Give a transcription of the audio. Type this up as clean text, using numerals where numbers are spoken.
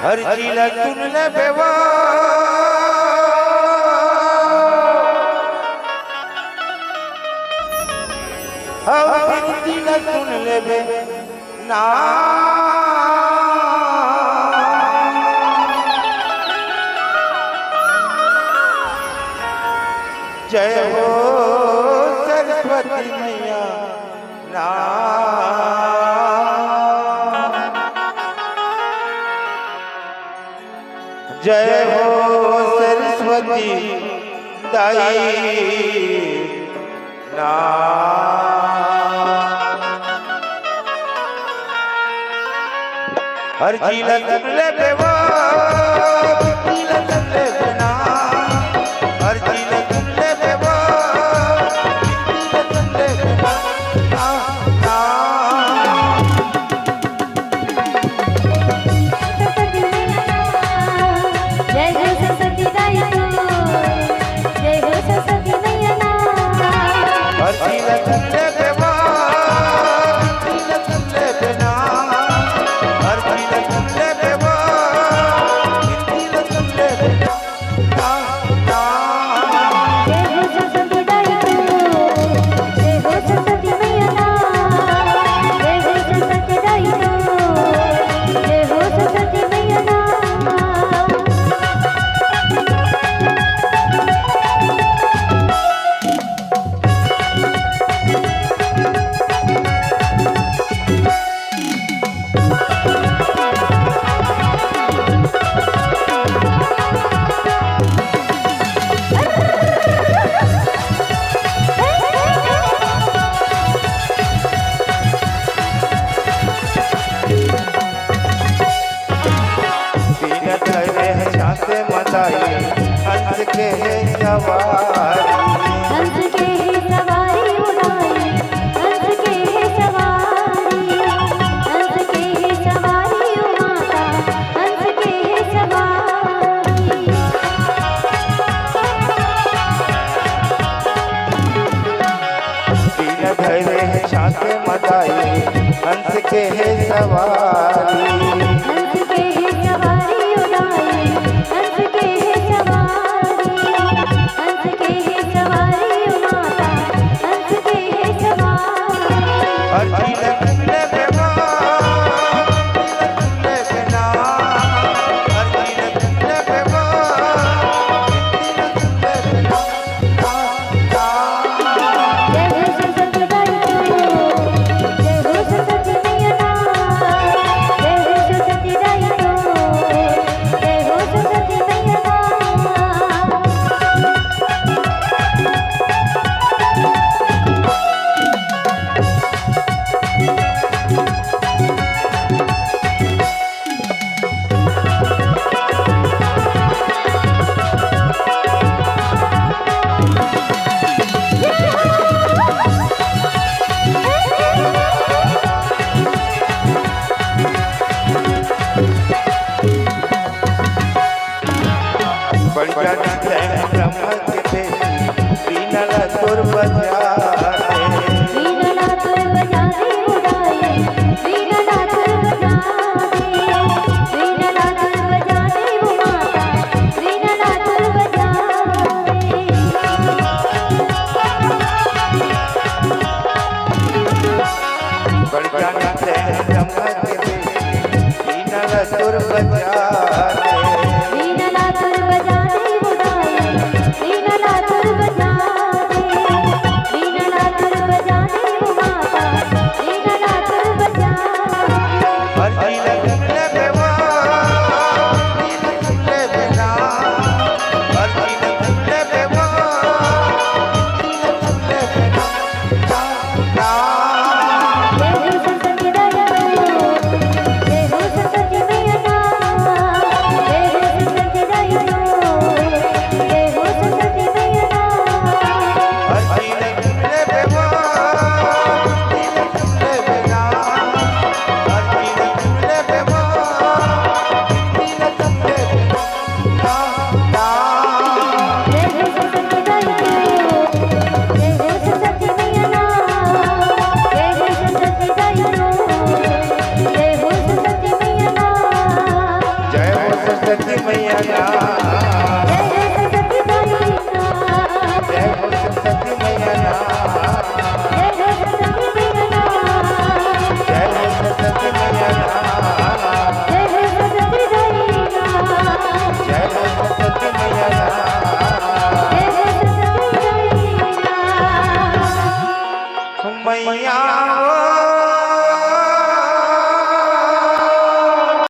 हर जिला सुन ले बेवा हर जिला सुन ले बे ना जय हो सरस्वती मैया ना जय हो सरस्वती दाई ना हर जिला सुन ले बेवा जिला सुन ले बेना हर जिला सुन ले बेवा जिला सुन ले बेना ना ना जय हो सरस्वती दाई जय हो सरस्वती मैया हर जिला सुन ले बेवा जिला सुन ले बेना हर जिला सुन ले बेवा जिला सुन ले बेना ना ना जय हो सरस्वती दाई जय हो सरस्वती मैया जय हो सरस्वती दाई जय हो सरस्वती मैया छाते मताई हंस के सवारी हंस के सवारी उड़ाई हंस के सवारी हंस के सवारी उमाता हंस के सवारी दीन धरे है छाते मताई हंस के सवारी हंस के सवारी उड़ाई हंस के सवारी हंस के सवारी उमाता हंस के सवारी हर जिला सुन ले बेवा जिला सुन ले बेना हर जिला सुन ले बेवा जिला सुन ले बेना ना ना जय हो सरस्वती दाई जय हो सरस्वती मैया जय हो सरस्वती दाई जय हो सरस्वती मैया बढ़िया ब्रह्म के बेटी बीना सुर बजाते वीणा तुर बजाते उड़ाए वीणा तुर बजाते वीणा तुर बजाते वो माता वीणा तुर बजाते बढ़िया ब्रह्म के बेटी बीना सुर बजाते